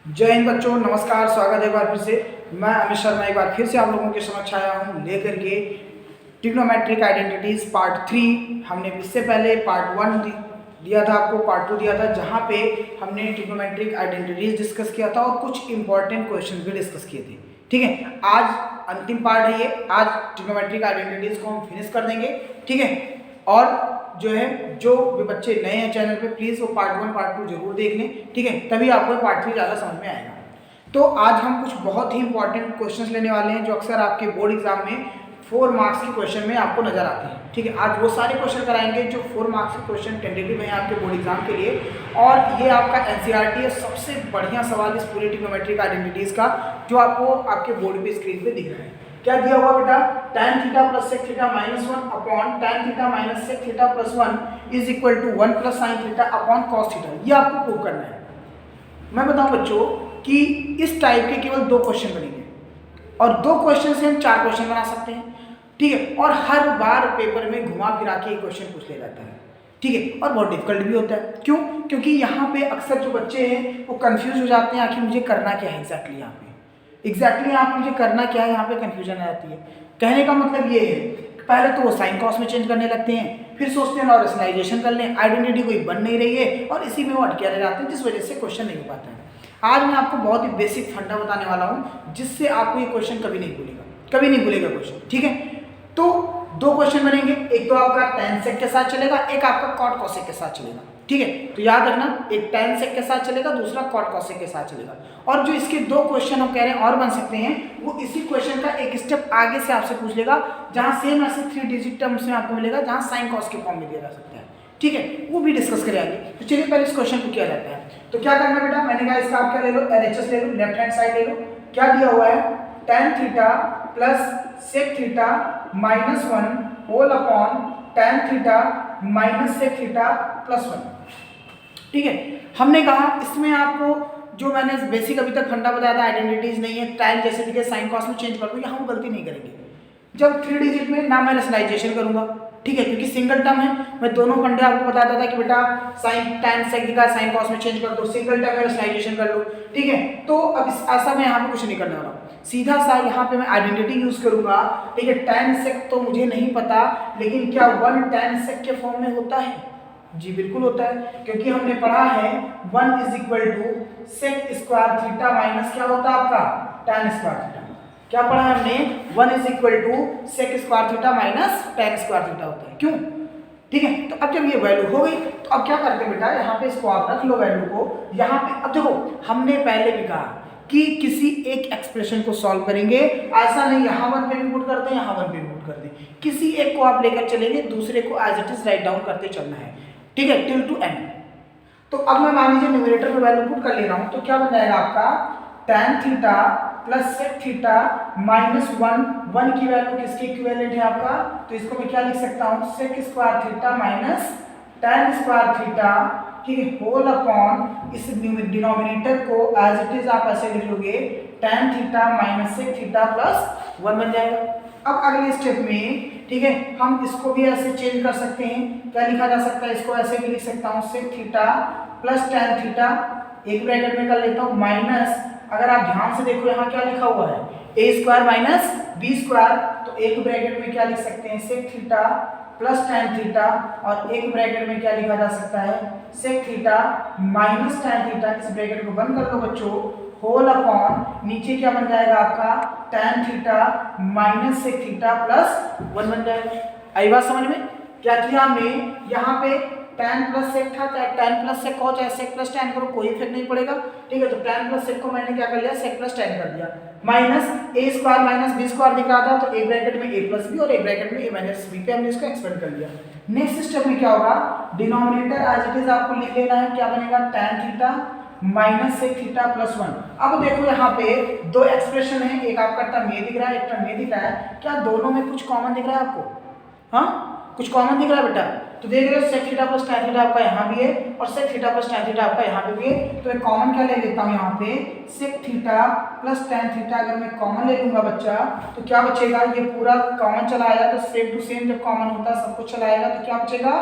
जय हिंद बच्चों, नमस्कार। स्वागत है एक बार फिर से। मैं अमित शर्मा एक बार फिर से आप लोगों के समक्ष आया हूँ लेकर के ट्रिग्नोमेट्रिक आइडेंटिटीज पार्ट 3। हमने इससे पहले पार्ट 1 दिया था, आपको पार्ट 2 दिया था, जहाँ पे हमने ट्रिग्नोमेट्रिक आइडेंटिटीज डिस्कस किया था और कुछ इंपॉर्टेंट क्वेश्चन भी डिस्कस किए थे। ठीक है, आज अंतिम पार्ट है ये। आज ट्रिग्नोमेट्रिक आइडेंटिटीज को हम फिनिश कर देंगे। ठीक है, और जो है जो भी बच्चे नए हैं चैनल पे, प्लीज़ वो पार्ट 1 पार्ट 2 जरूर देख लें। ठीक है, तभी आपको पार्ट 3 ज़्यादा समझ में आएगा। तो आज हम कुछ बहुत ही इंपॉर्टेंट क्वेश्चंस लेने वाले हैं जो अक्सर आपके बोर्ड एग्जाम में 4 मार्क्स के क्वेश्चन में आपको नजर आते हैं। ठीक है, आज वो सारे क्वेश्चन कराएंगे जो 4 मार्क्स के क्वेश्चन टेंटेटिव हैं आपके बोर्ड एग्जाम के लिए। और ये आपका एनसीईआरटी है, सबसे बढ़िया सवाल इस पूरी ट्रिग्नोमेट्रिक आइडेंटिटीज का जो आपको आपके बोर्ड पे स्क्रीन पे दिख रहा है। क्या दिया हुआ बेटा? tan theta plus sec theta minus 1 upon tan theta minus sec theta plus 1 is equal to 1 plus sin theta upon cos theta. ये आपको प्रूव करना है। मैं बताऊं बच्चों कि इस टाइप के केवल 2 क्वेश्चन बनेंगे और 2 क्वेश्चन से हम 4 क्वेश्चन बना सकते हैं। ठीक है, और हर बार पेपर में घुमा फिरा के एक क्वेश्चन पूछ लिया जाता है। ठीक है, और बहुत डिफिकल्ट भी होता है। क्यों? क्योंकि यहाँ पे अक्सर जो बच्चे हैं वो कंफ्यूज हो जाते हैं, आखिर मुझे करना क्या है एग्जैक्टली। यहाँ पे एग्जैक्टली आप मुझे करना क्या है, यहाँ पे कंफ्यूजन आ जाती है। कहने का मतलब ये है, पहले तो वो साइन कॉस में चेंज करने लगते हैं, फिर सोचते हैं नॉर्मलाइजेशन कर लें, आइडेंटिटी कोई बन नहीं रही है और इसी में वो अटके रह जाते हैं, जिस वजह से क्वेश्चन नहीं हो पाता है। आज मैं आपको बहुत ही बेसिक फंडा बताने वाला हूँ जिससे आपको ये क्वेश्चन कभी नहीं भूलेगा, कभी नहीं भूलेगा क्वेश्चन। ठीक है, तो 2 क्वेश्चन बनेंगे, एक तो आपका tan sec के साथ चलेगा, एक आपका cot cosec के साथ चलेगा। ठीक है, तो याद रखना, एक tan sec के साथ चलेगा, दूसरा cot cosec के साथ चलेगा। और जो इसके 2 क्वेश्चन हम कह रहे हैं और बन सकते हैं, वो इसी क्वेश्चन का एक स्टेप आगे से आपसे पूछ लेगा, जहां सेम ऐसे 3 डिजिट टर्म्स में आपको मिलेगा, जहां sin cos के फॉर्म में दिया जा सकता है। ठीक है, वो भी डिस्कस करें आगे। तो चलिए पहले इस क्वेश्चन को किया जाता है। तो क्या करना बेटा? मैंने कहा इसका आप क्या ले लो, LHS ले लो, लेफ्ट हैंड साइड ले लो। क्या दिया हुआ है? tan theta plus sec theta minus 1 whole upon tan theta minus sec theta plus 1। ठीक है, हमने कहा इसमें आपको जो मैंने बेसिक अभी तक फंडा बताया था, आइडेंटिटीज नहीं है, टाइम जैसे दिखे साइन कॉस में चेंज कर दो, यहाँ हम गलती नहीं करेंगे। जब 3 डिजिट में ना मैं रेशनलाइजेशन करूंगा, ठीक है, क्योंकि सिंगल टर्म है। मैं दोनों फंडे आपको बताता था कि बेटा साइन tan sec दिखा साइन कॉस में चेंज कर दो, सिंगल टर्म में रेशनलाइजेशन कर लो। ठीक है, तो अब ऐसा मैं यहाँ पे कुछ नहीं करने वाला हूँ, सीधा सा यहाँ पे मैं आइडेंटिटी यूज करूंगा। ठीक है, tan sec तो मुझे नहीं पता, लेकिन क्या 1 tan sec के फॉर्म में होता है? जी बिल्कुल होता है, क्योंकि हमने पढ़ा है 1 is equal to sec square theta minus क्या होता है आपका tan स्क्वायर थीटा। क्या पढ़ा है हमने? 1 is equal to sec square theta minus tan square theta होता है। क्यों? ठीक है, तो अब जब ये वैल्यू हो गई तो अब क्या करते हैं बेटा, यहाँ पे इसको आप रख लो वैल्यू को यहाँ पे। अब देखो, हमने पहले भी कहा कि किसी एक एक्सप्रेशन को सॉल्व करेंगे, ऐसा नहीं यहाँ 1 पे भी पुट कर दें, यहाँ 1 पे भी पुट कर दें, किसी एक को आप लेकर चलेंगे, दूसरे को as it is write down करते चलना है। ठीक है, टिल टू एंड। तो अब मैं मान लीजिए न्यूमरेटर में वैल्यू पुट कर ले रहा हूं, तो क्या बन जाएगा आपका tan theta plus sec theta minus 1 की वैल्यू किसके इक्विवेलेंट है आपका? तो इसको मैं क्या लिख सकता हूं, sec square theta minus tan square theta. ठीक है, होल अपॉन इस डिनोमिनेटर को एज इट इज आप ऐसे लिख लोगे tan theta minus sec theta plus 1 बन जाएगा। अब अगले स्टेप में, ठीक है, हम इसको भी ऐसे चेंज कर सकते हैं। क्या लिखा जा सकता है? इसको ऐसे भी लिख सकता हूँ sec theta plus tan theta, एक ब्रैकेट में कर लेता हूँ, माइनस, अगर आप ध्यान से देखो यहाँ क्या लिखा हुआ है, a square minus b square, तो एक ब्रैकेट में क्या लिख सकते हैं, sec theta plus tan theta, और एक ब्रैकेट में क्या लिखा जा सकता है, sec theta minus tan theta. इस ब्रैकेट को बंद कर दो बच्चों, होल अपॉन नीचे क्या बन जाएगा आपका tan theta minus sec theta plus 1 बन जाएगा। आई बात समझ में? क्या किया हमने यहाँ पे tan प्लस sec था, चाहे tan प्लस sec हो चाहे sec प्लस tan करो, कोई इफेक्ट नहीं पड़ेगा। ठीक है, तो tan प्लस sec को मैंने क्या कर लिया, sec प्लस tan कर दिया, minus a square minus b square दिख रहा था, तो एक ब्रैकेट में a प्लस b और एक ब्रैकेट में a माइनस b पे हमने इसको एक्सपेंड कर लिया। नेक्स्ट स्टेप में क्या होगा, डिनोमिनेटर एज इट इज आपको लिख लेना है, क्या बनेगा tan theta minus sec theta plus 1। अब देखो यहाँ पे 2 एक्सप्रेशन है, एक आपका टर्म ये दिख रहा है, एक टर्म ये दिख रहा है, क्या दोनों में कुछ कॉमन दिख रहा है आपको? हाँ, कुछ कॉमन दिख रहा है बेटा? तो देख रहे हो sec theta plus tan theta आपका यहाँ भी है और sec theta plus tan theta आपका यहाँ पे भी है। तो मैं कॉमन क्या ले लेता हूँ यहाँ पे, sec theta plus tan theta अगर मैं कॉमन ले लूंगा बच्चा, तो क्या बचेगा, ये पूरा कॉमन चला आया, तो सेम टू सेम जब कॉमन होता है सब कुछ चला आएगा, तो क्या बचेगा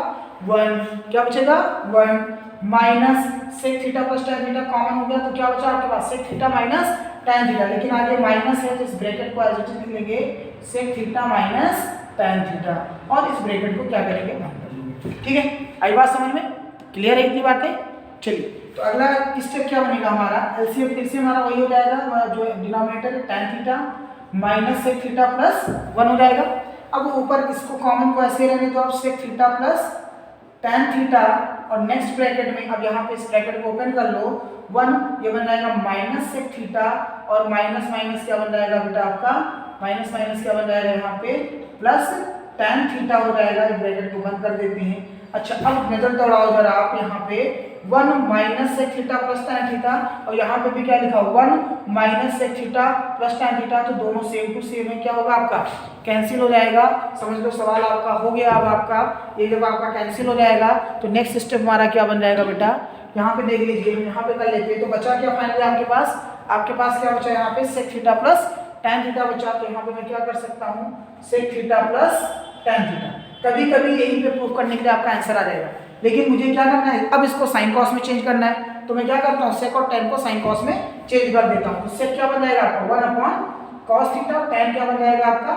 1। क्या बचेगा 1 minus sec theta plus tan theta common हो गया तो क्या बचा आपके पास sec theta minus tan theta, लेकिन आगे माइनस है तो इस ब्रैकेट को एज इट इज लिख लेंगे sec theta minus tan theta और इस ब्रैकेट को क्या करेंगे बंद कर देंगे। ठीक है, आई बात समझ में? क्लियर है इतनी बातें? चलिए तो अगला स्टेप क्या बनेगा हमारा, एलसीएम फिर से हमारा वही हो जाएगा, जो डिनोमिनेटर है tan theta minus sec theta plus 1 हो जाएगा। अब ऊपर इसको कॉमन को ऐसे रहने दो, अब sec theta plus tan theta और नेक्स्ट ब्रैकेट में अब यहाँ पे इस ब्रैकेट को ओपन कर लो 1, ये बन जाएगा माइनस सेक थीटा और माइनस माइनस क्या बन जाएगा बेटा आपका, माइनस माइनस क्या बन जाएगा यहाँ पे प्लस tan थीटा हो जाएगा। इस ब्रैकेट को बंद कर देते हैं। अच्छा अब नजर दौड़ाओ जरा आप यहाँ पे 1 minus sec theta plus tan theta और यहाँ पे भी क्या लिखा 1 minus sec theta plus tan theta, तो दोनों सेम टू सेम है, क्या होगा आपका कैंसिल हो जाएगा। समझ लो सवाल आपका हो गया। अब आपका ये जब आपका कैंसिल हो जाएगा तो नेक्स्ट स्टेप हमारा क्या बन जाएगा बेटा, यहाँ पे देख लीजिए, यहाँ पे कर लेते हैं। तो बचा क्या फाइनली आपके पास क्या बचा यहाँ पे sec theta plus tan theta बचा, तो यहाँ पे मैं क्या कर सकता हूँ sec theta plus tan theta. कभी कभी यहीं पे प्रूफ करने के लिए आपका आंसर आ जाएगा, लेकिन मुझे क्या करना है अब इसको साइन कॉस में चेंज करना है, तो मैं क्या करता हूँ सेक और tan को साइन कॉस में चेंज कर देता हूँ। तो सेक क्या बन जाएगा आपका 1 अपॉन कॉस थीटा, tan क्या बन जाएगा आपका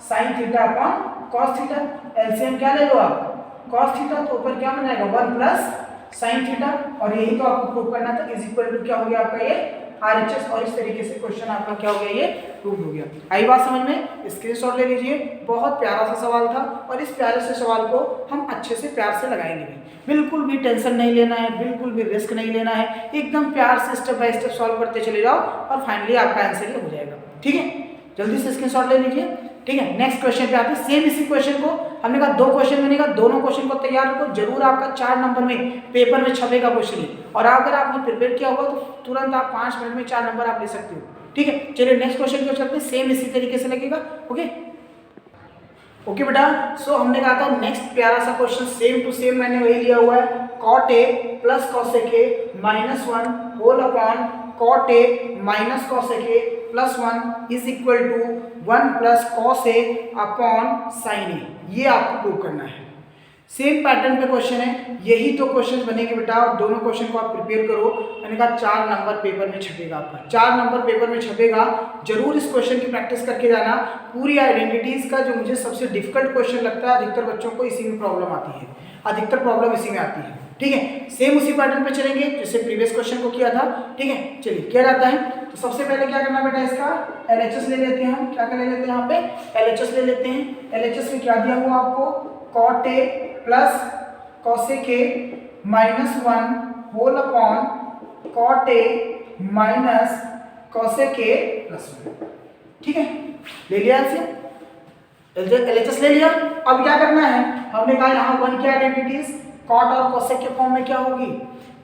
sign theta upon cos theta. LCM क्या ले लो आप कॉस थीटा, तो ऊपर क्या बन जाएगा 1 प्लस साइन थीटा, और यही तो आपको प्रूव करना था इज इक्वल टू क्या हो गया आपका ये RHS, और इस तरीके से क्वेश्चन आपका क्या हो गया ये प्रूव हो गया। आई बात समझ में? स्क्रीनशॉट ले लीजिए। बहुत प्यारा सा सवाल था और इस प्यारे से सवाल को हम अच्छे से प्यार से लगाएंगे भी, बिल्कुल भी टेंशन नहीं लेना है, बिल्कुल भी रिस्क नहीं लेना है, एकदम प्यार से स्टेप बाय स्टेप सॉल्व करते चले जाओ और फाइनली आपका आंसर ये हो जाएगा। ठीक है, जल्दी से स्क्रीनशॉट ले लीजिए। ठीक है, नेक्स्ट क्वेश्चन पे आते हैं। सेम इसी क्वेश्चन को हमने कहा 2 क्वेश्चन बनेगा, दोनों क्वेश्चन को तैयार रखो, जरूर आपका 4 नंबर में पेपर में छपेगा क्वेश्चन, और अगर आपने प्रिपेयर किया होगा तो तुरंत आप 5 मिनट में 4 नंबर आप ले सकते हो। ठीक है, चलिए नेक्स्ट क्वेश्चन को चलते हैं। सेम इसी तरीके से लगेगा। ओके बेटा, सो हमने कहा था नेक्स्ट प्यारा सा क्वेश्चन सेम टू सेम मैंने वही लिया हुआ है, cot a plus cosec a minus 1 whole upon cot a minus cosec a plus 1 is equal to 1 plus cos a upon sin a। ये आपको प्रूव करना है। सेम पैटर्न पे क्वेश्चन है, यही तो क्वेश्चन बनेंगे बेटा, और दोनों क्वेश्चन को आप प्रिपेयर करो। मैंने कहा 4 नंबर पेपर में छपेगा आपका, 4 नंबर पेपर में छपेगा। जरूर इस क्वेश्चन की प्रैक्टिस करके जाना। पूरी आइडेंटिटीज का जो मुझे सबसे डिफिकल्ट क्वेश्चन लगता है, अधिकतर बच्चों को इसी में प्रॉब्लम आती है, अधिकतर प्रॉब्लम इसी में आती है। ठीक है, सेम उसी पैटर्न पे चलेंगे जैसे प्रीवियस क्वेश्चन को किया था। ठीक है, चलिए किया जाता है। तो सबसे पहले क्या करना बेटा, इसका LHS ले लेते हैं हम। क्या कर ले लेते हैं यहाँ पे LHS ले लेते हैं। LHS में क्या दिया हुआ आपको cot a plus cosec a minus 1 whole upon cot a minus cosec a plus 1। ठीक है, ले लिया LHS ले लिया। अब क्या करना है, हमने कहा यहाँ 1 की आइडेंटिटीज cot और cosec के फॉर्म में क्या होगी,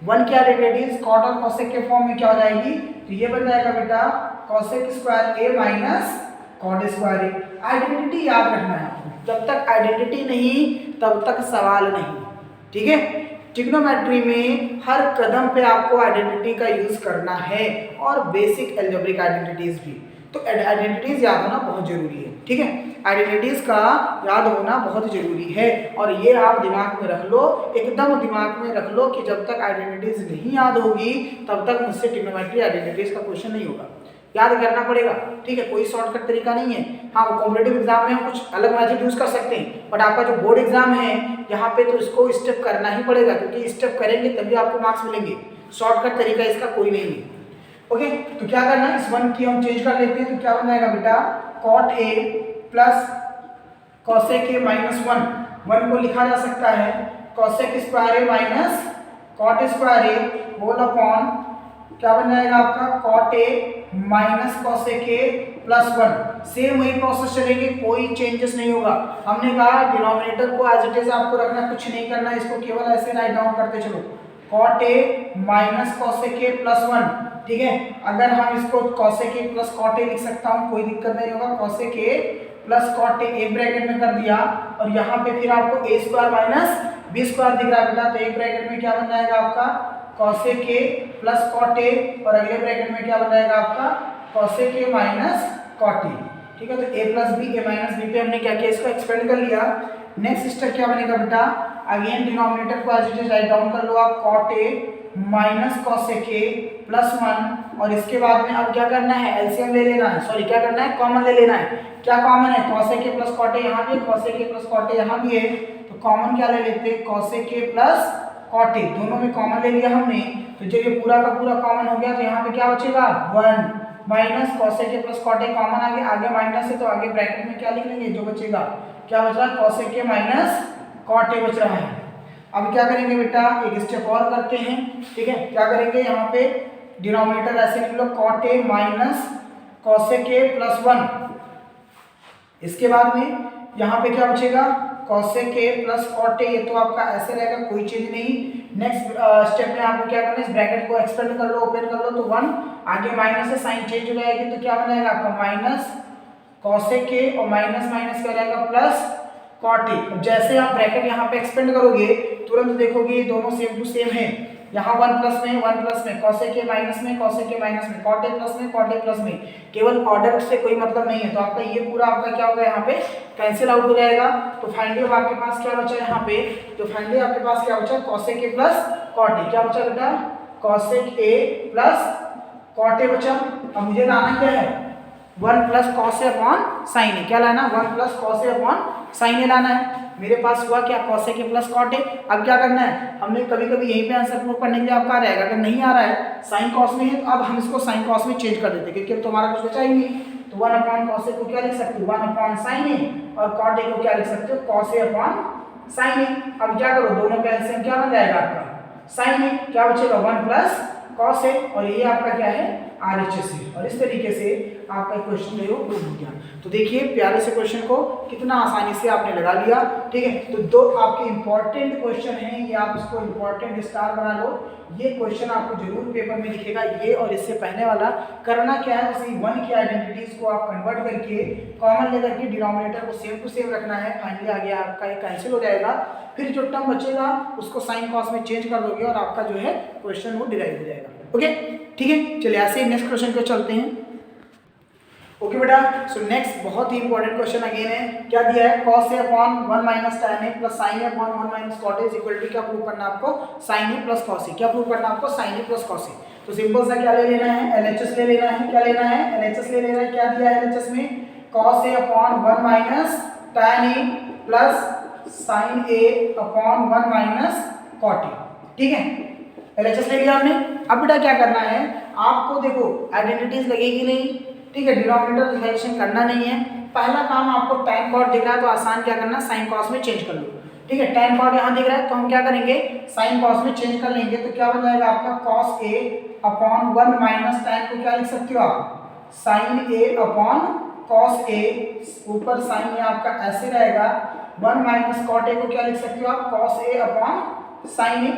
1 की आइडेंटिटीज cot और cosec के फॉर्म में क्या हो जाएगी, तो ये बन जाएगा बेटा cosec square a minus cot square a। Identity याद रखना है आपको, जब तक आइडेंटिटी नहीं तब तक सवाल नहीं। ठीक है, ट्रिग्नोमेट्री में हर कदम पे आपको आइडेंटिटी का यूज करना है, और बेसिक अलजेब्रिक आइडेंटिटीज भी। तो आइडेंटिटीज याद होना बहुत जरूरी है। ठीक है, आइडेंटिटीज का याद होना बहुत जरूरी है, और ये आप दिमाग में रख लो, एकदम दिमाग में रख लो कि जब तक आइडेंटिटीज नहीं याद होगी तब तक मुझसे ट्रिग्नोमेट्री आइडेंटिटीज का क्वेश्चन नहीं होगा, याद करना पड़ेगा। ठीक है, कोई शॉर्टकट तरीका नहीं है। हाँ, वो कॉम्पिटिटिव एग्जाम में हम कुछ अलग मेथड यूज कर सकते हैं, बट आपका जो बोर्ड एग्जाम है यहाँ पे तो इसको स्टेप करना ही पड़ेगा, क्योंकि स्टेप करेंगे तभी आपको मार्क्स मिलेंगे। शॉर्टकट तरीका इसका कोई नहीं है। ओके, तो क्या करना है, इस 1 की हम चेंज कर लेते हैं। तो क्या बन जाएगा बेटा cot a plus cosec a minus 1 को लिखा जा सकता है cosec square a minus cot square a whole upon क्या बन जाएगा आपका cot a minus cosec a plus 1। Same वही प्रोसेस चलेगी, कोई चेंजेस नहीं होगा। हमने कहा डिनोमिनेटर को एज इट इज आपको रखना, कुछ नहीं करना, इसको केवल ऐसे राइट डाउन करते चलो cot a minus cosec a plus 1। ठीक है, अगर हम इसको cosec a plus cot a लिख सकता हूँ, कोई दिक्कत नहीं होगा। cosec a plus cot a एक ब्रैकेट में कर दिया, और यहाँ पे फिर आपको a square minus b square दिख रहा है बेटा, तो एक ब्रैकेट में क्या बन जाएगा आपका cosec a plus cot a, और अगले ब्रैकेट में क्या बन जाएगा आपका cosec a minus cot a। ठीक है, तो a plus b, a minus b पे हमने क्या किया, इसको एक्सपेंड कर लिया। नेक्स्ट स्टेप क्या बनेगा बेटा, अगेन डिनोमिनेटर को as it is write down कर लो आप, cot a minus cosec a plus 1, और इसके बाद में अब क्या करना है, एलसीएम ले लेना है, सॉरी क्या करना है, कॉमन ले लेना है। क्या कॉमन है, cosec a plus cot a यहाँ भी है, cosec a plus cot a यहाँ भी है, तो कॉमन क्या ले लेते हैं, cosec a plus cot a, दोनों में कॉमन ले लिया हमने, तो जब ये पूरा का पूरा कॉमन हो गया तो यहाँ पे क्या बचेगा 1 minus cosec a plus cot a, common आगे माइनस है तो आगे ब्रैकेट में क्या लिख लेंगे, जो बचेगा क्या बच रहा है, cosec a minus cot a बच रहा है। अब क्या करेंगे बेटा, एक स्टेप और करते हैं, ठीक है। क्या करेंगे, यहाँ पे डिनोमिनेटर ऐसे लिख लो, cot a minus cosec a plus 1, इसके बाद में यहाँ पे क्या बचेगा, cosec a plus cot a, ये तो आपका ऐसे रहेगा, कोई चीज नहीं। नेक्स्ट स्टेप में आपको क्या करना है, इस ब्रैकेट को एक्सपेंड कर लो, ओपन कर लो, तो 1 आगे माइनस से साइन चेंज हो जाएगी, तो क्या बनेगा आपका माइनस cosec a और माइनस माइनस क्या रहेगा प्लस cot a। जैसे आप ब्रैकेट यहाँ पे एक्सपेंड करोगे तुरंत देखोगे ये दोनों सेम टू सेम है, यहाँ 1 प्लस में cosec a माइनस में cosec a माइनस में, cot a प्लस में cot a प्लस में, केवल ऑर्डर से कोई मतलब नहीं है, तो आपका ये पूरा आपका क्या होगा, यहाँ पे कैंसिल आउट हो जाएगा। तो फाइनली आपके पास क्या बचा यहाँ पे, तो फाइनली आपके पास क्या बचा, cosec a plus cot a, क्या बचा बेटा, cosec a plus cot a बचा। अब मुझे लाना क्या है, 1 plus cos a upon sine a, क्या लाना, 1 plus cos a upon sine a लाना है। मेरे पास हुआ क्या, cosec a plus cot a। अब क्या करना है, हमने कभी कभी यहीं पे आंसर प्रूव करने के लिए आपका आ रहेगा, अगर नहीं आ रहा है साइन कॉस में है तो अब हम इसको साइन कॉस में चेंज कर देते हैं, क्योंकि अब तुम्हारा कुछ बचा ही नहीं। तो 1 अपॉन cos a को क्या लिख सकते हो, 1 अपॉन साइन a, और cot a को क्या लिख सकते हो, cos a upon sine a। अब क्या करो, दोनों का एलसीएम क्या बन जाएगा आपका साइन a, क्या बचेगा 1 प्लस cos a, और ये आपका क्या है RHS है। और इस तरीके से आपका क्वेश्चन जो है प्रूव हो गया। तो देखिए प्यारे से क्वेश्चन को कितना आसानी से आपने लगा लिया, ठीक है। तो दो आपके इंपॉर्टेंट क्वेश्चन हैं, ये आप इसको इंपॉर्टेंट स्टार बना लो, ये क्वेश्चन आपको जरूर पेपर में दिखेगा, ये और इससे पहले वाला। करना क्या है, उसी 1 की आइडेंटिटीज को आप कन्वर्ट करके कॉमन लेकर के डिनोमिनेटर को सेम टू सेम रखना है, फाइनली आगे आपका ये कैंसिल हो जाएगा, फिर जो टर्म बचेगा उसको साइन कॉस में चेंज कर दोगे और आपका जो है क्वेश्चन वो डिराइव हो जाएगा। ओके ठीक है, चलिए ऐसे ही नेक्स्ट क्वेश्चन पे चलते हैं। ओके बेटा, सो नेक्स्ट बहुत ही इंपॉर्टेंट क्वेश्चन अगेन है, क्या दिया है, cos a upon 1 minus tan a plus sin a upon 1 minus cot a is equal to क्या प्रूव करना आपको, sin a plus cos a, क्या प्रूव करना आपको, sin a plus cos a। तो सिंपल सा क्या ले लेना है, LHS ले लेना है, क्या लेना है, LHS ले लेना है। क्या दिया है LHS में, cos a upon 1 minus tan a plus sin a upon 1 minus cot a, ठीक है। LHS ले लिया हमने। अब बेटा क्या करना है, आपको देखो आइडेंटिटीज लगेगी नहीं, ठीक है, डिनोमिनेटर रिलेशन करना नहीं है। पहला काम आपको tan cot दिख रहा है तो आसान क्या करना, sin cos में चेंज कर लो, ठीक है। tan cot यहाँ दिख रहा है तो हम क्या करेंगे, sin cos में चेंज कर लेंगे, तो क्या बन जाएगा आपका cos a upon 1 minus tan को क्या लिख सकते हो आप, sin a upon cos a, ऊपर sin में आपका ऐसे रहेगा, 1 माइनस cot a को क्या लिख सकते हो आप, cos a upon sin a,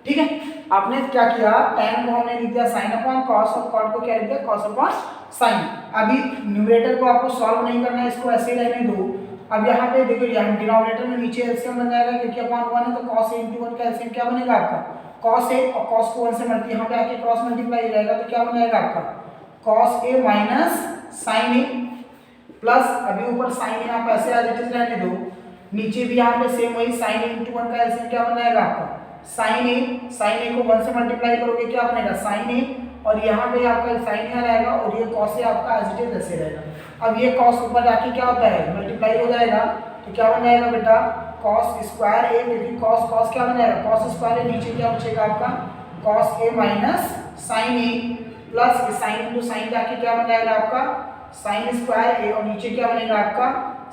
ठीक है। आपने क्या किया, tan को हमने लिख दिया sin अपॉन cos और cot को क्या लिख दिया, cos अपॉन sin। अभी न्यूमरेटर को आपको सॉल्व नहीं करना है, इसको ऐसे ही रहने दो। अब यहाँ पे देखो, यहाँ डिनोमिनेटर में नीचे एलसीएम बन जाएगा, क्योंकि अपॉन 1 है तो cos a × 1 का एलसीएम क्या बनेगा आपका, cos a, और cos को 1 से मल्टी यहाँ पे आके क्रॉस मल्टीप्लाई हो जाएगा, तो क्या बन जाएगा आपका cos a minus sin a plus, अभी ऊपर sin यहाँ पे ऐसे एज इट इज रहने दो, नीचे भी यहाँ पे सेम वही sin a × 1 का एलसीएम क्या बन जाएगा आपका sin a को 1 से मल्टीप्लाई करोगे क्या बनेगा sin a, और यहाँ पे आपका sin यहाँ रहेगा और ये cos a आपका एज इट इज ऐसे रहेगा। अब ये cos ऊपर जाके क्या होता है, मल्टीप्लाई हो जाएगा, तो क्या बन जाएगा बेटा cos स्क्वायर a, क्योंकि cos क्या बन जाएगा, cos स्क्वायर a, नीचे क्या बचेगा आपका cos a minus sin a plus sin into sine जाके क्या बन जाएगा आपका sin स्क्वायर a, और नीचे क्या बनेगा आपका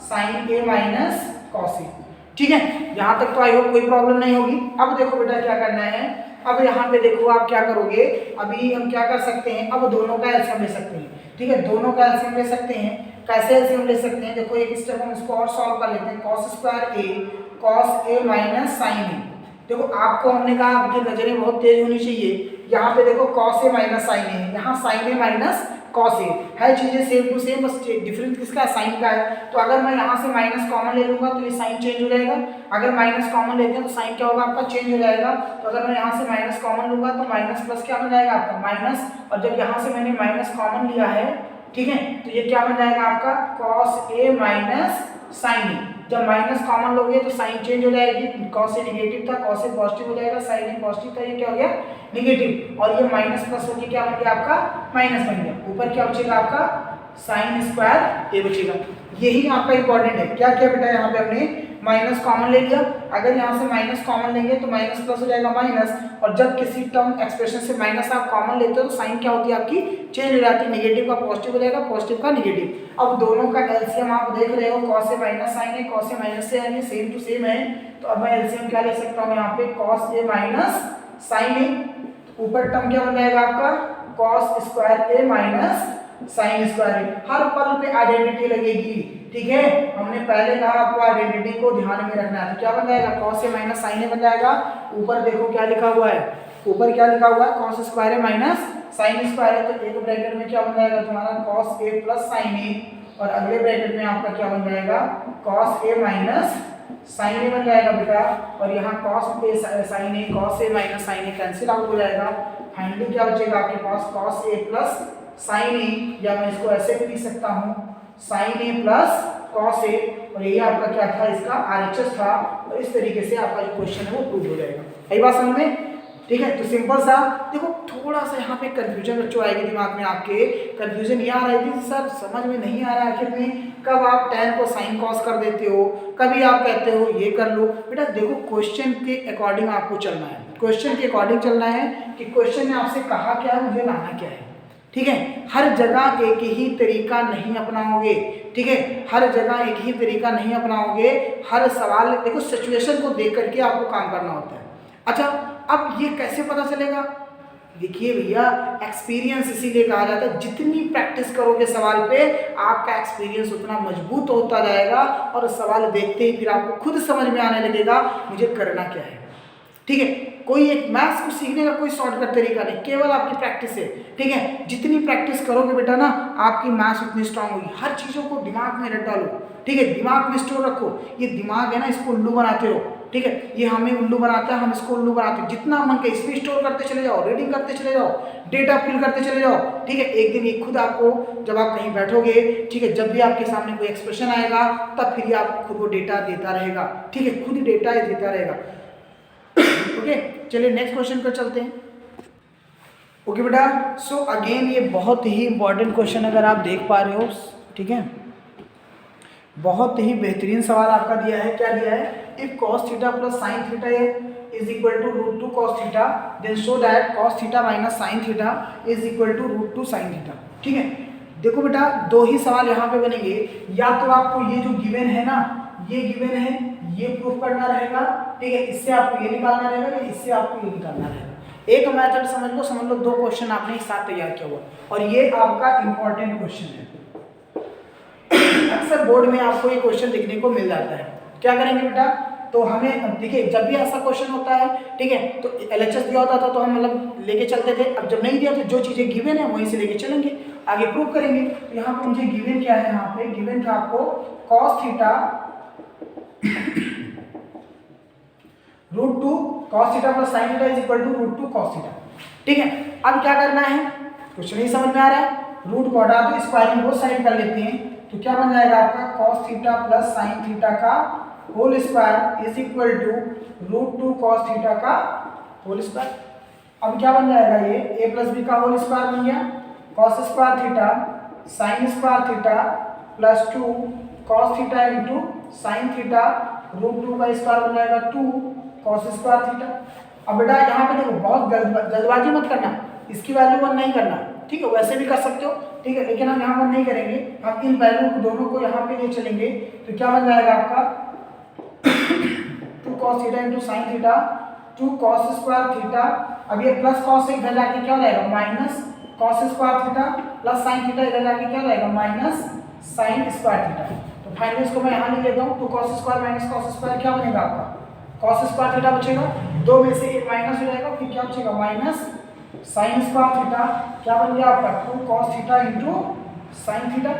sin a minus cos a, ठीक है। यहाँ तक तो आई होप कोई प्रॉब्लम नहीं होगी। अब देखो बेटा क्या करना है, अब यहाँ पे देखो आप क्या करोगे, अभी हम क्या कर सकते हैं, अब दोनों का एलसीएम ले सकते हैं, ठीक है, दोनों का एलसीएम ले सकते हैं। कैसे एलसीएम ले सकते हैं, देखो एक स्टेप हम इसको और सॉल्व कर लेते हैं, cos square a cos a minus sin a। देखो आपको हमने कहा आपकी नजरें बहुत तेज होनी चाहिए, यहाँ पे देखो cos a minus sin a, यहाँ sin a minus cos a है, चीजें सेम टू सेम, बस डिफरेंस किसका है, साइन का है। तो अगर मैं यहाँ से माइनस कॉमन ले लूंगा तो ये साइन चेंज हो जाएगा, अगर माइनस कॉमन लेते हैं तो साइन क्या होगा आपका चेंज हो जाएगा। तो अगर मैं यहाँ से माइनस कॉमन लूंगा तो माइनस प्लस क्या बन जाएगा आपका माइनस, और जब यहाँ से मैंने माइनस कॉमन लिया है, ठीक है, तो ये क्या बन जाएगा आपका cos a minus sin a, जब माइनस कॉमन लोगे तो साइन चेंज हो जाएगी, कॉस ए नेगेटिव था कॉस ए पॉजिटिव हो जाएगा, साइन ए पॉजिटिव था ये क्या हो गया नेगेटिव, और ये माइनस प्लस होके क्या बन गया आपका माइनस बन गया। ऊपर क्या बचेगा आपका साइन स्क्वायर ए बचेगा। यही आपका इंपॉर्टेंट है। क्या क्या बेटा यहाँ पे हमने माइनस कॉमन ले लिया, अगर यहाँ से माइनस कॉमन लेंगे तो माइनस प्लस हो जाएगा माइनस, और जब किसी टर्म एक्सप्रेशन से माइनस आप कॉमन लेते हो तो साइन क्या होती है आपकी चेंज हो जाती है, नेगेटिव का पॉजिटिव हो जाएगा पॉजिटिव का नेगेटिव। अब दोनों का एलसीएम आप देख रहे हो, कॉस ए माइनस साइन है कॉस ए माइनस से है सेम टू सेम है, तो अब मैं एलसीएम क्या ले सकता हूँ यहाँ पे कॉस ए माइनस साइन ए, ऊपर टर्म क्या बन जाएगा आपका कॉस स्क्वायर ए माइनस साइन स्क्वायर ए। हर पल पे आइडेंटिटी लगेगी, ठीक है, हमने पहले कहा आपको आइडेंटिटी को ध्यान में रखना है। तो क्या बन जाएगा कॉस ए माइनस साइन ए बन जाएगा, ऊपर देखो क्या लिखा हुआ है, ऊपर क्या लिखा हुआ है कॉस स्क्वायर ए माइनस साइन स्क्वायर है, तो एक ब्रैकेट में क्या बन जाएगा तुम्हारा कॉस ए प्लस साइन ए, और अगले ब्रैकेट में आपका क्या बन जाएगा कॉस ए माइनस साइन ए बन जाएगा बेटा, और यहाँ cos A sign A cos A minus sign A cancel out हो जाएगा। फाइनली क्या बचेगा आपके पास कॉस ए प्लस साइन ए, या मैं इसको ऐसे भी लिख सकता हूँ sign A plus cos A, और यही आपका क्या था इसका आरएचएस था, और इस तरीके से आपका जो क्वेश्चन है वो प्रूव हो जाएगा। यही बात समझ में, ठीक है। तो सिंपल सा देखो, थोड़ा सा यहाँ पे कंफ्यूजन बच्चों आएगी दिमाग में आपके, कंफ्यूजन ये आ रहा है कि सर समझ में नहीं आ रहा है आखिर में, कब आप tan को साइन कॉस कर देते हो, कभी आप कहते हो ये कर लो। बेटा देखो क्वेश्चन के अकॉर्डिंग आपको चलना है, क्वेश्चन के अकॉर्डिंग चलना है कि क्वेश्चन ने आपसे कहा क्या है, मुझे लाना क्या है, ठीक है। हर जगह एक ही तरीका नहीं अपनाओगे, ठीक है, हर जगह एक ही तरीका नहीं अपनाओगे, हर सवाल देखो सिचुएशन को देख करके आपको काम करना होता है। अच्छा अब ये कैसे पता चलेगा, देखिए भैया एक्सपीरियंस इसीलिए कहा जाता है, जितनी प्रैक्टिस करोगे सवाल पे आपका एक्सपीरियंस उतना मजबूत होता जाएगा, और सवाल देखते ही फिर आपको खुद समझ में आने लगेगा मुझे करना क्या है, ठीक है। कोई एक मैथ्स को सीखने का कोई शॉर्टकट तरीका नहीं, केवल आपकी प्रैक्टिस है, ठीक है। जितनी प्रैक्टिस करोगे बेटा ना आपकी मैथ्स उतनी स्ट्रांग होगी। हर चीज़ों को दिमाग में रट डालो, ठीक है, दिमाग में स्टोर रखो। ये दिमाग है ना, इसको उल्लू बनाते रहो, ठीक है, ये हमें उल्लू बनाता है, हम इसको उल्लू बनाते हैं। जितना मन के इसमें स्टोर करते चले जाओ, रीडिंग करते चले जाओ, डेटा फिल करते चले जाओ, ठीक है। एक दिन ये खुद आपको जब आप कहीं बैठोगे, ठीक है, जब भी आपके सामने कोई एक्सप्रेशन आएगा तब फिर ये आपको खुद वो डेटा देता रहेगा, ठीक है, खुद डेटा देता रहेगा। ओके चलिए नेक्स्ट क्वेश्चन पर चलते हैं। ओके बेटा, सो अगेन ये बहुत ही इंपॉर्टेंट क्वेश्चन अगर आप देख पा रहे हो, ठीक है, बहुत ही बेहतरीन सवाल आपका दिया है। क्या दिया है, if cos theta plus sine theta is equal to √2 cos theta, then show that cos theta minus sine theta is equal to √2 sine theta. ठीक है, देखो बेटा दो ही सवाल यहाँ पे बनेंगे, या तो आपको ये जो गिवन है ना, ये गिवन है, ये प्रूफ करना रहेगा, ठीक है, इससे आपको ये निकालना रहेगा या इससे आपको ये निकालना रहेगा। एक मेथड समझ लो दो क्वेश्चन आपने एक साथ तैयार किया हुआ, और ये आपका इंपॉर्टेंट क्वेश्चन है। अक्सर बोर्ड में आपको ये क्वेश्चन देखने को मिल जाता है। क्या करेंगे बेटा, तो हमें देखिए जब भी ऐसा क्वेश्चन होता है, ठीक है, तो एलएचएस दिया होता था तो हम मतलब लेके चलते थे। अब जब नहीं दिया तो जो चीज़ें गिवन है वहीं से लेके चलेंगे, आगे प्रूव करेंगे। तो यहाँ पे मुझे गिवन क्या है, यहाँ पे गिवन था आपको cos theta √2 cos theta plus sine theta is equal to √2 cos theta. ठीक है, अब क्या करना है, कुछ नहीं समझ में आ रहा है, रूट को हटा दो, स्क्वायरिंग बोथ साइड कर लेते हैं, तो क्या बन जाएगा आपका cos theta plus sine theta का whole square is equal to √2 cos theta का होल स्क्वायर। अब क्या बन जाएगा, ये a प्लस बी का होल स्क्वायर बन गया, cos square theta sine square theta plus 2 cos theta into sine theta √2 का स्क्वायर बन जाएगा 2 cos स्क्वायर थीटा। अब बेटा यहाँ पे देखो बहुत जल्दबाजी मत करना, इसकी वैल्यू 1 नहीं करना, ठीक है, वैसे भी कर सकते हो, ठीक है, लेकिन हम यहाँ पर नहीं करेंगे, हम इन वैल्यू को दोनों को यहाँ पे ले चलेंगे। तो क्या बन जाएगा आपका 2 cos theta into sine theta 2 cos square theta. अब ये प्लस cos इधर जाके क्या हो जाएगा minus cos square theta plus sine theta इधर जाके क्या हो जाएगा माइनस साइन स्क्वायर थीटा। तो फाइनली इसको मैं यहाँ लिख लेता हूँ, 2 cos square minus cos square क्या बनेगा आपका cos स्क्वायर थीटा बचेगा, दो में से एक माइनस हो जाएगा, फिर क्या बचेगा माइनस साइन स्क्वायर थीटा, क्या बन गया आपका 2 cos theta into sine theta.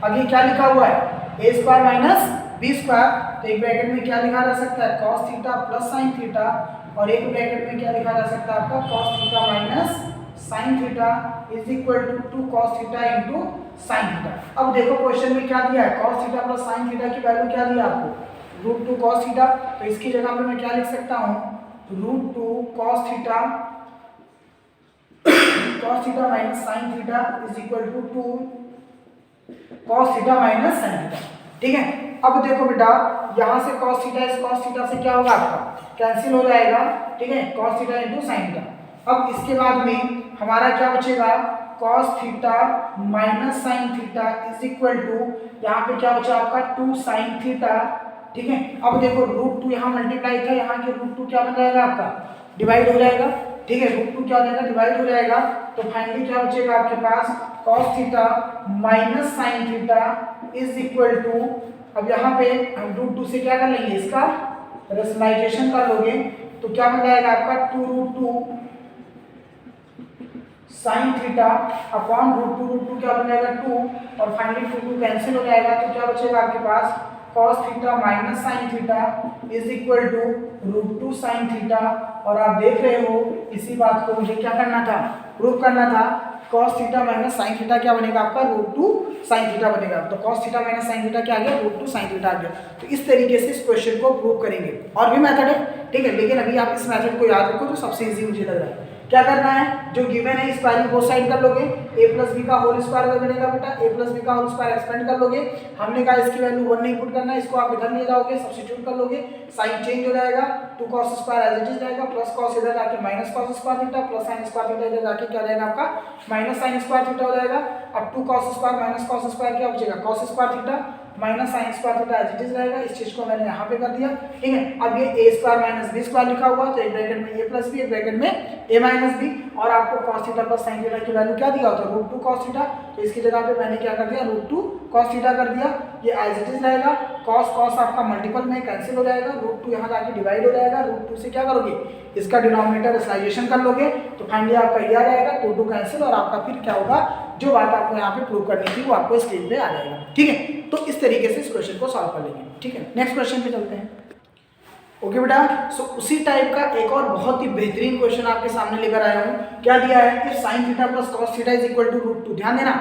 अब ये क्या लिखा हुआ है a square minus b square, तो एक ब्रैकेट में क्या लिखा जा सकता है cos theta plus sine theta, और एक ब्रैकेट में क्या लिखा जा सकता है आपका cos theta minus sine theta is equal to 2 cos theta into sine theta. अब देखो क्वेश्चन में क्या दिया है, cos theta plus sine theta की वैल्यू क्या दिया आपको, रूट 2 कॉस थीटा। तो इसकी जगह पे मैं क्या लिख सकता हूँ, root 2 cos theta minus sine theta is equal to 2 cos theta minus sine theta. ठीक है, अब देखो बेटा यहाँ से कॉस थीटा इस कॉस थीटा से क्या होगा आपका, कैंसिल हो जाएगा। ठीक है, cos theta into sine theta. अब इसके बाद में हमारा क्या बचेगा, cos theta minus sine theta is equal to, यहाँ पे क्या बचा आपका 2 साइन थीटा। ठीक है, अब देखो रूट 2 यहाँ मल्टीप्लाई था, यहाँ के रूट 2 क्या बन जाएगा आपका, डिवाइड हो जाएगा। ठीक है, रूट 2 क्या हो जाएगा, डिवाइड हो जाएगा। तो फाइनली क्या बचेगा आपके पास, cos theta minus sine theta is equal to, अब यहाँ पे हम रूट 2 से क्या कर लेंगे, इसका रेशनलाइजेशन कर लोगे तो क्या बन जाएगा आपका 2 root 2 sine theta upon root 2 क्या बन जाएगा 2, और फाइनली 2 कैंसिल हो जाएगा। तो क्या बचेगा आपके पास, cos theta minus sine theta is equal to root 2 sine theta. और आप देख रहे हो इसी बात को मुझे क्या करना था, प्रूव करना था। Cos theta minus sine theta क्या बनेगा आपका, रूट 2 साइन थीटा बनेगा। तो cos theta minus sine theta क्या आ गया, रूट 2 साइन थीटा आ गया। तो इस तरीके से इस क्वेश्चन को प्रूव करेंगे। और भी मेथड है, ठीक है, लेकिन अभी आप इस मेथड को याद रखो जो सबसे इजी मुझे लग रहा है। क्या करना है, जो गिवन है इस वैल्यू बोथ साइड कर लोगे, a प्लस बी का होल स्क्वायर बनेगा बेटा, a प्लस बी का होल स्क्वायर एक्सपेंड कर लोगे। हमने कहा इसकी वैल्यू 1 नहीं पुट करना है, इसको आप इधर ले जाओगे, सब्स्टिट्यूट कर लोगे, साइन चेंज हो जाएगा, 2 cos square as it is रहेगा, प्लस cos इधर जाके minus cos square theta, plus sin square theta इधर जाके क्या रहेगा आपका माइनस sin स्क्वायर थीटा हो जाएगा। अब 2 cos square minus cos square क्या बचेगा, cos square theta minus sin square theta as it is रहेगा। इस चीज को मैंने यहाँ पे कर दिया। ठीक है, अब ये a square minus b square लिखा हुआ, तो एक ब्रैकेट में a प्लस b, एक ब्रैकेट में a माइनस b, और आपको cos theta plus sin theta की वैल्यू क्या दिया होता है, रूट 2 cos थीटा। तो इसकी जगह पे मैंने क्या कर दिया, रूट 2 cos थीटा कर दिया। ये एज इट इज रहेगा, cos cos आपका मल्टीपल में कैंसिल हो जाएगा, रूट 2 यहाँ जाके डिवाइड हो जाएगा, रूट 2 से क्या करोगे, इसका डिनोमिनेटर रेशनलाइजेशन कर लोगे, तो फाइनली आपका ये आ जाएगा 2 कैंसिल, और आपका फिर क्या होगा, जो बात आपको यहाँ पे प्रूव करनी थी वो आपको स्क्रीन पे आ जाएगा। ठीक है, तो इस तरीके से इस क्वेश्चन को सॉल्व कर लेंगे। ठीक है, नेक्स्ट क्वेश्चन पे चलते हैं। ओके बेटा, सो उसी टाइप का एक और बहुत ही बेहतरीन क्वेश्चन आपके सामने लेकर आया हूँ। क्या दिया है, if sine theta plus cos theta is equal to root 2, ध्यान देना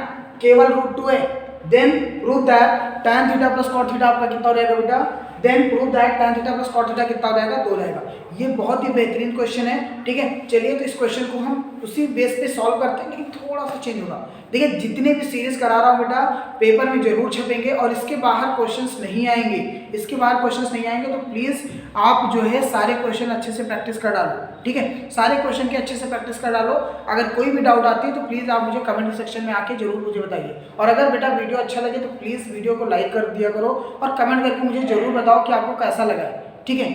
केवल रूट 2 है, then prove that tan theta plus cot theta आपका कितना हो जाएगा बेटा, then prove that tan theta plus cot theta कितना हो जाएगा, 2 रहेगा। ये बहुत ही बेहतरीन क्वेश्चन है। ठीक है, चलिए तो इस क्वेश्चन को हम उसी बेस पे सॉल्व करते हैं, लेकिन थोड़ा सा चेंज होगा। देखिए, जितने भी सीरीज करा रहा हूँ बेटा पेपर में जरूर छपेंगे, और इसके बाहर क्वेश्चंस नहीं आएंगे, इसके बाहर क्वेश्चंस नहीं आएंगे। तो प्लीज़ आप जो है सारे क्वेश्चन अच्छे से प्रैक्टिस कर डालो। ठीक है, सारे क्वेश्चन की अच्छे से प्रैक्टिस कर डालो। अगर कोई भी डाउट आती है तो प्लीज़ आप मुझे कमेंट सेक्शन में आके जरूर मुझे बताइए। और अगर बेटा वीडियो अच्छा लगे तो प्लीज़ वीडियो को लाइक कर दिया करो, और कमेंट करके मुझे जरूर बताओ कि आपको कैसा लगा है। ठीक है,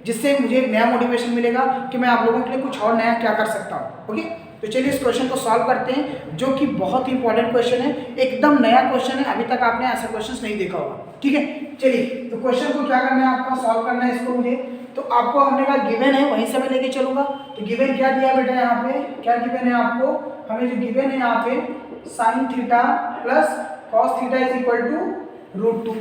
जिससे मुझे नया मोटिवेशन मिलेगा कि मैं आप लोगों के लिए कुछ और नया क्या कर सकता हूँ। ओके, तो चलिए इस क्वेश्चन को सॉल्व करते हैं, जो कि बहुत ही इंपॉर्टेंट क्वेश्चन है, एकदम नया क्वेश्चन है, अभी तक आपने ऐसा क्वेश्चन नहीं देखा होगा। ठीक है, चलिए तो क्वेश्चन को क्या करना है, आपका सॉल्व करना है इसको मुझे। तो आपको हमने कहा गिवन है, वहीं से मैं लेके चलूंगा। तो गिवन क्या दिया बेटा, यहाँ पे क्या गिवन है आपको, हमें जो गिवन है यहाँ पे sine theta plus cos theta is equal to root 2।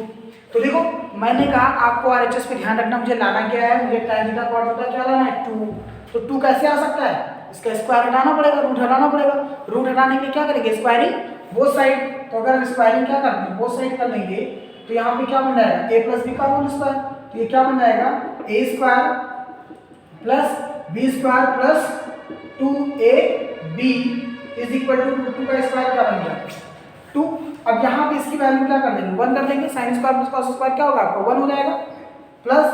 तो देखो मैंने कहा आपको RHS पे ध्यान रखना, मुझे लाना क्या है, मुझे tan थीटा cot थीटा क्या लाना है, 2। तो 2 कैसे आ सकता है, इसका स्क्वायर हटाना पड़ेगा, रूट हटाना पड़ेगा। रूट हटाने के लिए क्या करेंगे, स्क्वायरिंग बोथ साइड। तो अगर स्क्वायरिंग क्या करते हैं, बोथ साइड कर लेंगे, तो यहाँ पे क्या बन जाएगा, a प्लस बी का होल स्क्वायर। तो ये क्या बन जाएगा, a square plus b square plus 2ab is equal to root 2 का स्क्वायर क्या बन गया, 2। अब यहाँ पे इसकी वैल्यू क्या कर देंगे, 1 कर देंगे, sine square plus cos square क्या होगा आपका 1 हो जाएगा, plus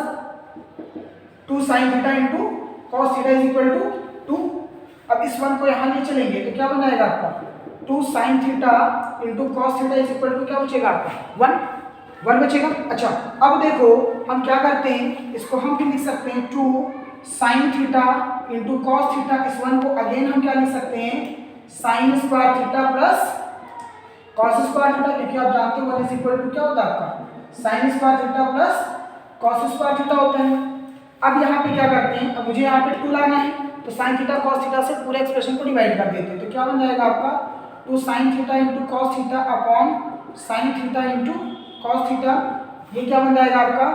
2 sine theta into cos theta is equal to 2। अब इस 1 को यहाँ ले चलेंगे तो क्या बन जाएगा आपका 2 sine theta into cos theta is equal to क्या बचेगा आपका 1 बचेगा। अच्छा, अब देखो हम क्या करते हैं, इसको हम भी लिख सकते हैं 2 sine theta into cos theta. इस 1 को अगेन हम क्या लिख सकते हैं, sign square theta plus cos square theta, क्योंकि आप जानते हो 1 इज इक्वल टू क्या होता है आपका sign square theta plus cos square theta होता है। अब यहाँ पे क्या करते हैं, अब मुझे यहाँ पे 2 लाना है, तो साइन थीटा कॉस थीटा से पूरे एक्सप्रेशन को डिवाइड कर देते हैं। तो क्या बन जाएगा आपका 2 sine theta into cos theta upon sine theta into cos theta. ये क्या बन जाएगा आपका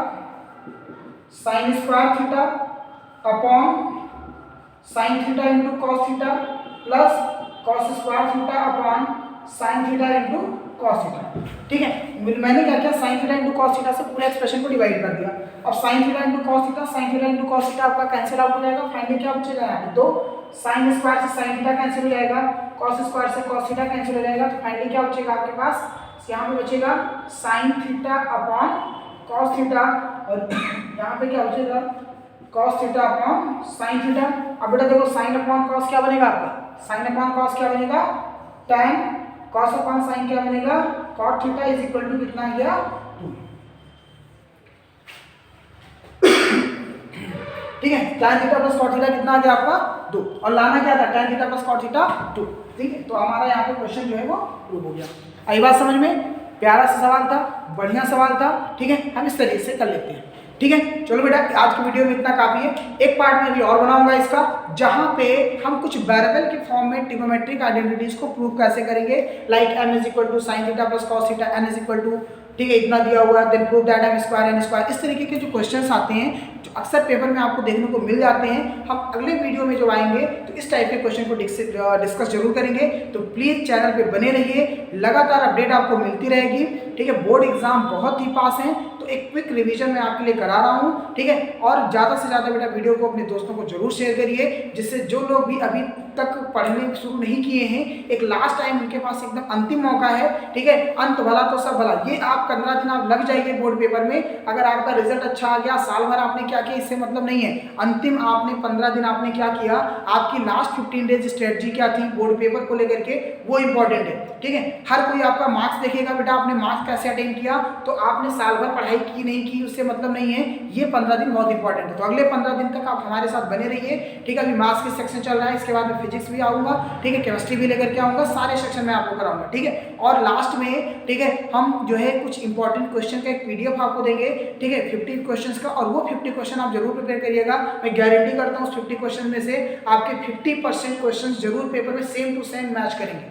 sign square theta upon sine theta into cos theta plus cos square theta upon sin theta into cos theta. ठीक है, मैंने क्या किया, sin theta into cos theta से पूरे एक्सप्रेशन को डिवाइड कर दिया। अब sin theta into cos theta, sin theta into cos theta आपका कैंसिल आउट हो जाएगा। फाइनली क्या बचेगा यहाँ पे, तो sin स्क्वायर से sin थीटा कैंसिल हो जाएगा, cos स्क्वायर से cos थीटा कैंसिल हो जाएगा। तो फाइनली क्या बचेगा आपके पास, यहाँ पे बचेगा sin theta upon cos theta, और यहाँ पे क्या बचेगा cos theta upon sin theta. अब बेटा देखो sin अपॉन cos क्या बनेगा आपका, sin अपॉन cos क्या बनेगा, tan cos अपॉन sin क्या बनेगा, cot theta is equal to कितना गया 2। ठीक है, tan theta plus cot theta कितना आ गया आपका 2, और लाना क्या था tan theta plus cot theta 2। ठीक है, तो हमारा यहाँ पे क्वेश्चन जो है वो प्रूव हो गया। आई बात समझ में, प्यारा सा सवाल था, बढ़िया सवाल था। ठीक है, हम इस तरीके से कर लेते हैं। ठीक है, चलो बेटा आज की वीडियो में इतना काफी है। एक पार्ट में अभी और बनाऊंगा इसका, जहां पे हम कुछ वेरिएबल के फॉर्म में ट्रिग्नोमेट्रिक आइडेंटिटीज को प्रूव कैसे करेंगे, like m is equal to sine theta plus cos theta, n is equal to, ठीक है, इतना दिया हुआ है, then prove that m square n square. इस तरीके के जो क्वेश्चंस आते हैं, जो अक्सर पेपर में आपको देखने को मिल जाते हैं, हम अगले वीडियो में जो आएंगे तो इस टाइप के क्वेश्चन को डिस्कस जरूर करेंगे। तो प्लीज चैनल पे बने रहिए, लगातार अपडेट आपको मिलती रहेगी। ठीक है, बोर्ड एग्जाम बहुत ही पास हैं, तो एक क्विक रिवीजन मैं आपके लिए करा रहा हूँ। ठीक है, और ज़्यादा से ज़्यादा बेटा वीडियो को अपने दोस्तों को जरूर शेयर करिए, जिससे जो लोग भी अभी तक पढ़ने शुरू नहीं किए हैं, एक लास्ट टाइम उनके पास एकदम अंतिम मौका है। ठीक है, अंत भला तो सब भला, ये आप 15 दिन आप लग जाइए बोर्ड पेपर में। अगर आपका रिजल्ट अच्छा आ गया, साल भर आपने क्या किया इससे मतलब नहीं है, अंतिम आपने 15 दिन आपने क्या किया, आपकी लास्ट 15 डेज स्ट्रेटजी क्या थी बोर्ड पेपर को लेकर के, वो इंपॉर्टेंट है। ठीक है, हर कोई आपका मार्क्स देखेगा, बेटा आपने मार्क्स कैसे अटेन किया, तो आपने साल भर पढ़ाई की नहीं की उससे मतलब नहीं है, ये 15 दिन बहुत इंपॉर्टेंट है। तो अगले 15 दिन तक आप हमारे साथ बने रहिए। ठीक है, अभी मैथ्स के सेक्शन चल रहा है, इसके बाद में फिजिक्स भी आऊँगा। ठीक है, केमिस्ट्री भी लेकर के आऊँगा, सारे सेक्शन में आपको कराऊंगा। ठीक है, और लास्ट में ठीक है हम जो है कुछ इंपॉर्टेंट क्वेश्चन का एक PDF आपको देंगे। ठीक है, 50 क्वेश्चंस का, और वो 50 क्वेश्चन आप जरूर प्रिपेयर करिएगा। मैं गारंटी करता हूँ उस 50 क्वेश्चन में से आपके 50% क्वेश्चन जरूर पेपर में सेम टू सेम मैच करेंगे,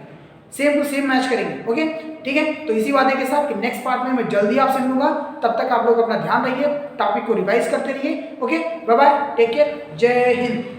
सेम टू सेम मैच करेंगे। ओके, ठीक है, तो इसी वादे के साथ कि नेक्स्ट पार्ट में मैं जल्दी आपसे मिलूंगा। तब तक आप लोग अपना ध्यान रखिए, टॉपिक को रिवाइज करते रहिए। Okay, bye bye, take care, जय हिंद।